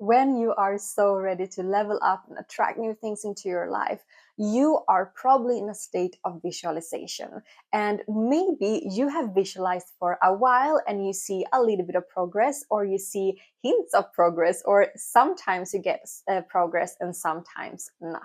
when you are so ready to level up and attract new things into your life, you are probably in a state of visualization. And maybe you have visualized for a while and you see a little bit of progress, or you see hints of progress, or sometimes you get progress and sometimes not.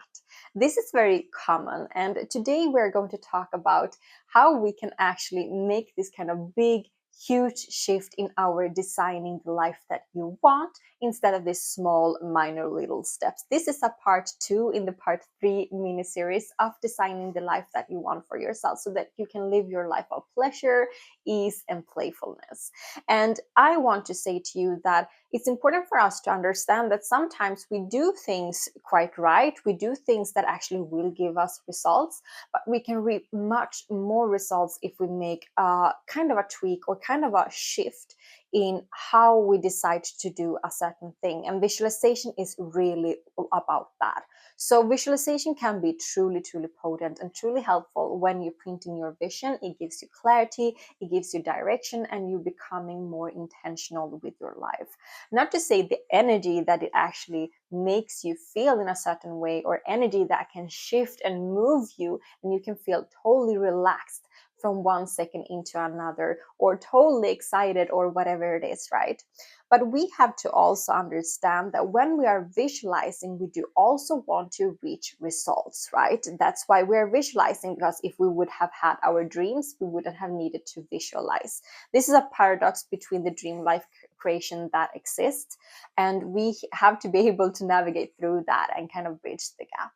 This is very common. And today we're going to talk about how we can actually make this kind of big, huge shift in our designing the life that you want, instead of these small, minor little steps. This is a part 2 in the part 3 mini series of designing the life that you want for yourself, so that you can live your life of pleasure, ease, and playfulness. And I want to say to you that it's important for us to understand that sometimes we do things quite right, we do things that actually will give us results, but we can reap much more results if we make a kind of a tweak or kind of a shift in how we decide to do a certain thing. And visualization is really about that. So visualization can be truly, truly potent and truly helpful when you print in your vision. It gives you clarity, it gives you direction, and you're becoming more intentional with your life. Not to say the energy that it actually makes you feel in a certain way, or energy that can shift and move you, and you can feel totally relaxed from one second into another, or totally excited, or whatever it is, right? But we have to also understand that when we are visualizing, we do also want to reach results, right? That's why we're visualizing, because if we would have had our dreams, we wouldn't have needed to visualize. This is a paradox between the dream life creation that exists, and we have to be able to navigate through that and kind of bridge the gap.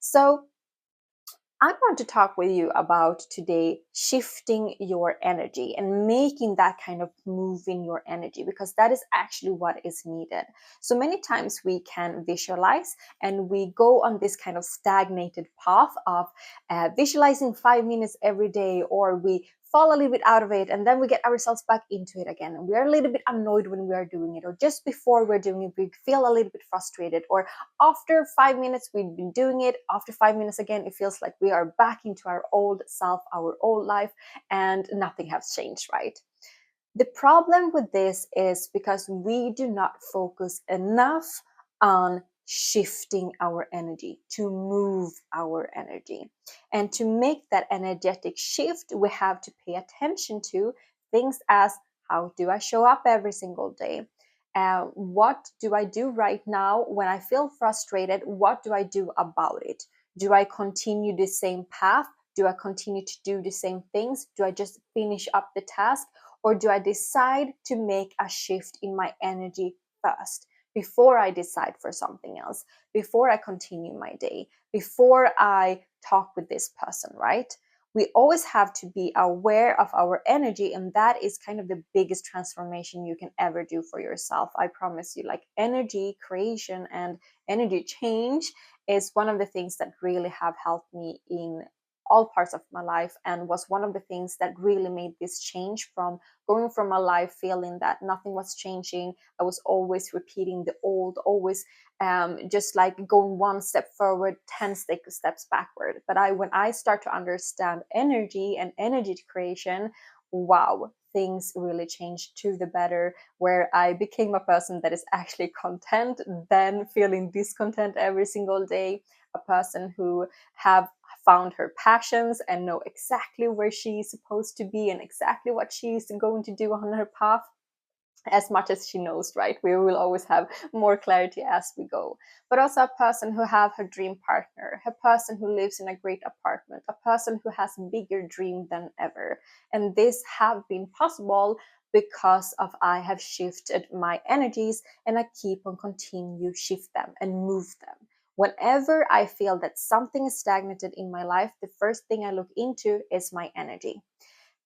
So I want to talk with you about today shifting your energy and making that kind of move in your energy, because that is actually what is needed. So many times we can visualize and we go on this kind of stagnated path of visualizing 5 minutes every day, or we fall a little bit out of it and then we get ourselves back into it again, and we are a little bit annoyed when we are doing it, or just before we're doing it we feel a little bit frustrated, or after 5 minutes we've been doing it, after 5 minutes again it feels like we are back into our old self, our old life, and nothing has changed, right? The problem with this is because we do not focus enough on shifting our energy, to move our energy. And to make that energetic shift, we have to pay attention to things as: how do I show up every single day? What do I do right now when I feel frustrated? What do I do about it? Do I continue the same path? Do I continue to do the same things? Do I just finish up the task? Or do I decide to make a shift in my energy first, before I decide for something else, before I continue my day, before I talk with this person, right? We always have to be aware of our energy, and that is kind of the biggest transformation you can ever do for yourself. I promise you, like, energy creation and energy change is one of the things that really have helped me in all parts of my life, and was one of the things that really made this change, from going from a life feeling that nothing was changing. I was always repeating the old, always just like going one step forward, 10 steps backward. But when I start to understand energy and energy creation, wow, things really changed to the better, where I became a person that is actually content than feeling discontent every single day, a person who have found her passions and know exactly where she's supposed to be and exactly what she's going to do on her path, as much as she knows, right? We will always have more clarity as we go. But also a person who have her dream partner, a person who lives in a great apartment, a person who has a bigger dream than ever. And this have been possible because of I have shifted my energies, and I keep on continue shift them and move them. Whenever I feel that something is stagnated in my life, the first thing I look into is my energy.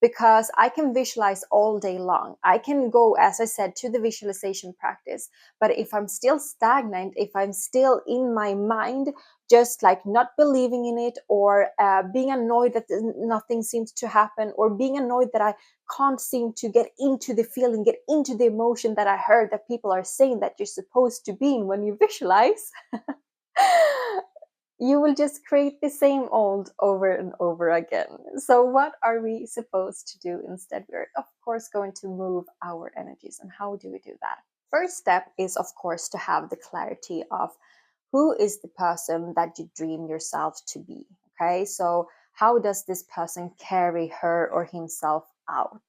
Because I can visualize all day long. I can go, as I said, to the visualization practice. But if I'm still stagnant, if I'm still in my mind, just like not believing in it, or being annoyed that nothing seems to happen, or being annoyed that I can't seem to get into the feeling, get into the emotion that I heard that people are saying that you're supposed to be in when you visualize, you will just create the same old over and over again. So what are we supposed to do instead? We're of course going to move our energies. And how do we do that? First step is, of course, to have the clarity of who is the person that you dream yourself to be. Okay, so how does this person carry her or himself out?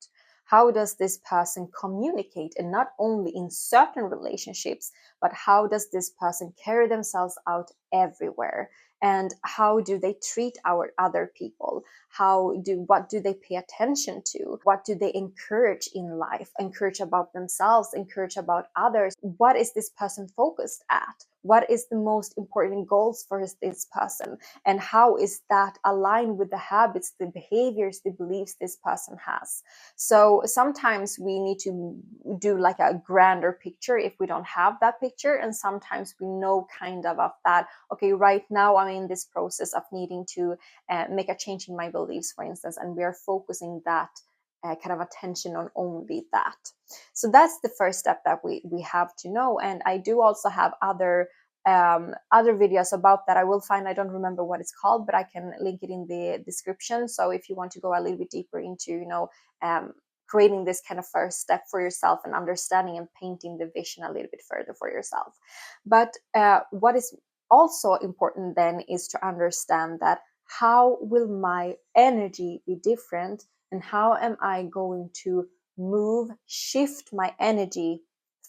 How does this person communicate, and not only in certain relationships, but how does this person carry themselves out everywhere? And how do they treat our other people? What do they pay attention to? What do they encourage in life? Encourage about themselves, encourage about others. What is this person focused at? What is the most important goals for this person? And how is that aligned with the habits, the behaviors, the beliefs this person has? So sometimes we need to do like a grander picture if we don't have that picture. And sometimes we know kind of that, okay, right now I'm in this process of needing to make a change in my beliefs, for instance, and we are focusing that kind of attention on only that. So that's the first step that we have to know. And I do also have other videos about that. I will find, I don't remember what it's called, but I can link it in the description. So if you want to go a little bit deeper into, creating this kind of first step for yourself and understanding and painting the vision a little bit further for yourself. But what is also important then is to understand that how will my energy be different, and how am I going to shift my energy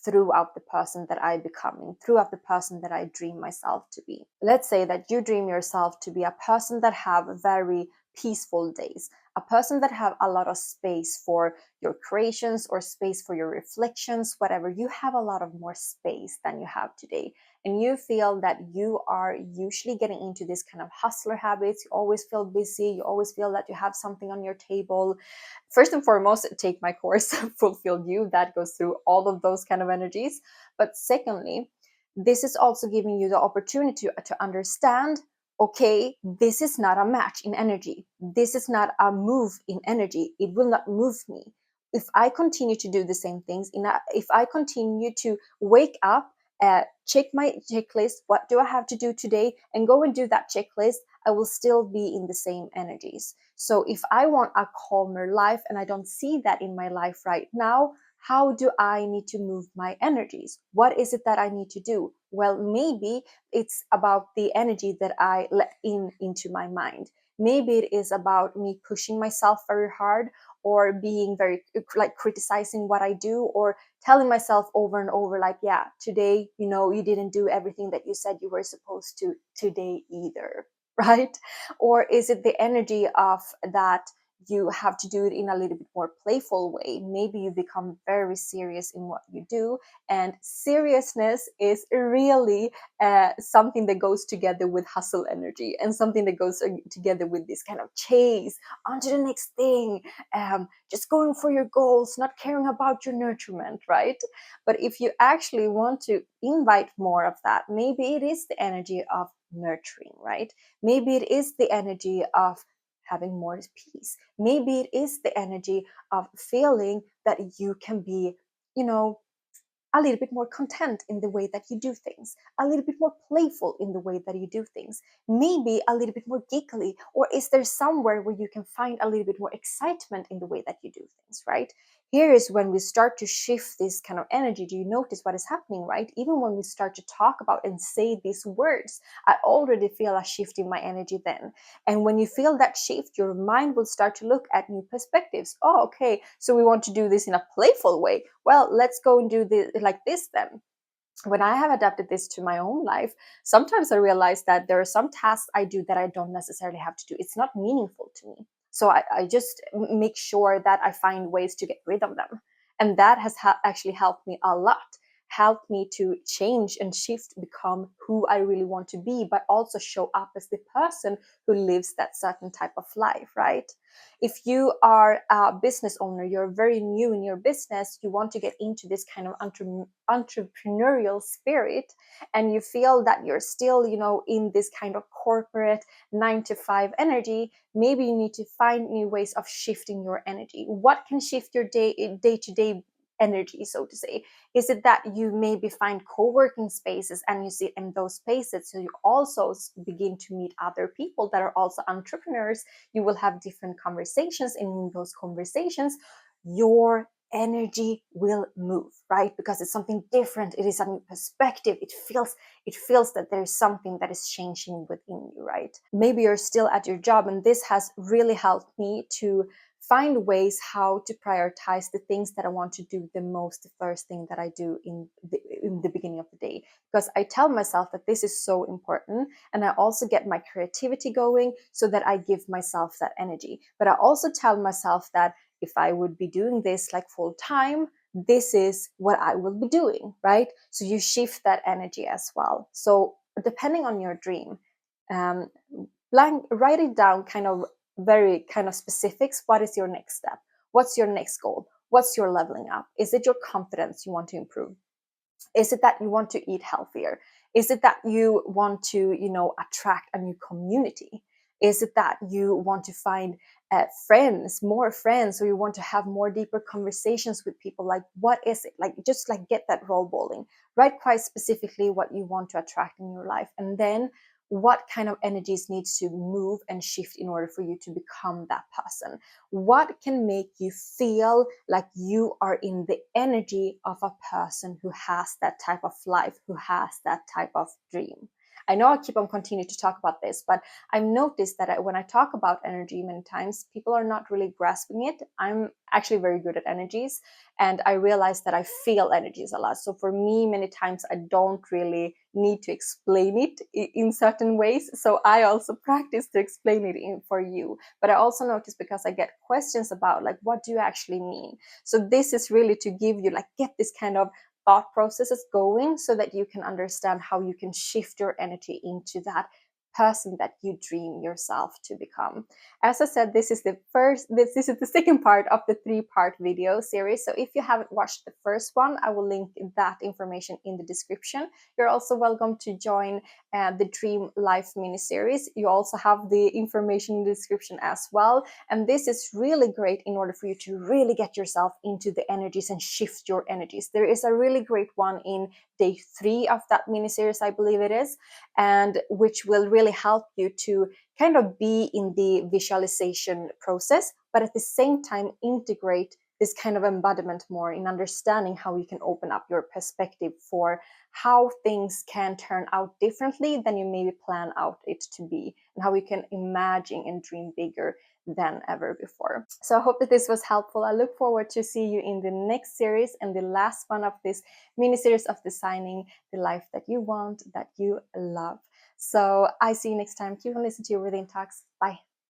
throughout the person that I'm becoming, throughout the person that I dream myself to be. Let's say that you dream yourself to be a person that have very peaceful days, a person that have a lot of space for your creations or space for your reflections, whatever. You have a lot of more space than you have today. And you feel that you are usually getting into this kind of hustler habits. You always feel busy. You always feel that you have something on your table. First and foremost, take my course, Fulfill You. That goes through all of those kind of energies. But secondly, this is also giving you the opportunity to understand, okay, this is not a match in energy. This is not a move in energy. It will not move me. If I continue to do the same things, if I continue to wake up, check my checklist, what do I have to do today, and go and do that checklist, I will still be in the same energies. So if I want a calmer life and I don't see that in my life right now, how do I need to move my energies? What is it that I need to do? Well, maybe it's about the energy that I let into my mind. Maybe it is about me pushing myself very hard, or being very like criticizing what I do, or telling myself over and over, like, yeah, today, you didn't do everything that you said you were supposed to today either, right? Or is it the energy of that you have to do it in a little bit more playful way? Maybe you become very serious in what you do, and seriousness is really something that goes together with hustle energy, and something that goes together with this kind of chase on to the next thing, just going for your goals, not caring about your nurturement, right? But if you actually want to invite more of that, maybe it is the energy of nurturing, right? Maybe it is the energy of having more peace. Maybe it is the energy of feeling that you can be, you know, a little bit more content in the way that you do things, a little bit more playful in the way that you do things, maybe a little bit more giggly, or is there somewhere where you can find a little bit more excitement in the way that you do things, right? Here is when we start to shift this kind of energy. Do you notice what is happening, right? Even when we start to talk about and say these words, I already feel a shift in my energy then. And when you feel that shift, your mind will start to look at new perspectives. Oh, okay, so we want to do this in a playful way. Well, let's go and do this like this then. When I have adapted this to my own life, sometimes I realize that there are some tasks I do that I don't necessarily have to do. It's not meaningful to me. So I just make sure that I find ways to get rid of them. And that has actually helped me a lot, helped me to change and shift, become who I really want to be, but also show up as the person who lives that certain type of life, right? If you are a business owner, you're very new in your business, you want to get into this kind of entrepreneurial spirit, and you feel that you're still, in this kind of corporate 9 to 5 energy, maybe you need to find new ways of shifting your energy. What can shift your day-to-day energy, so to say? Is it that you maybe find co-working spaces and you sit in those spaces, so you also begin to meet other people that are also entrepreneurs? You will have different conversations, and in those conversations your energy will move, right? Because it's something different. It is a new perspective. It feels that there's something that is changing within you, right? Maybe you're still at your job, and this has really helped me to find ways how to prioritize the things that I want to do the most, the first thing that I do in the beginning of the day. Because I tell myself that this is so important, and I also get my creativity going so that I give myself that energy. But I also tell myself that if I would be doing this like full time, this is what I will be doing, right? So you shift that energy as well. So depending on your dream, um, write it down kind of very kind of specifics. What is your next step? What's your next goal? What's your leveling up? Is it your confidence you want to improve? Is it that you want to eat healthier? Is it that you want to, attract a new community? Is it that you want to find friends, more friends, or you want to have more deeper conversations with people? Like, what is it? Like, just like get that roll bowling. Write quite specifically what you want to attract in your life, and then what kind of energies needs to move and shift in order for you to become that person. What can make you feel like you are in the energy of a person who has that type of life, who has that type of dream? I know I keep on continuing to talk about this, but I've noticed that when I talk about energy many times, people are not really grasping it. I'm actually very good at energies, and I realize that I feel energies a lot. So for me, many times I don't really need to explain it in certain ways. So I also practice to explain it for you. But I also notice, because I get questions about like, what do you actually mean? So this is really to give you like, get this kind of thought processes going so that you can understand how you can shift your energy into that person that you dream yourself to become. As I said, this is the second part of the 3-part video series. So if you haven't watched the first one, I will link that information in the description. You're also welcome to join the Dream Life mini series. You also have the information in the description as well. And this is really great in order for you to really get yourself into the energies and shift your energies. There is a really great one in day 3 of that mini series, I believe it is, and which will really help you to kind of be in the visualization process, but at the same time integrate this kind of embodiment more in understanding how you can open up your perspective for how things can turn out differently than you maybe plan out it to be, and how you can imagine and dream bigger than ever before. So I hope that this was helpful. I look forward to see you in the next series and the last one of this mini series of designing the life that you want, that you love. So I see you next time. Keep on listening to your Within Talks. Bye.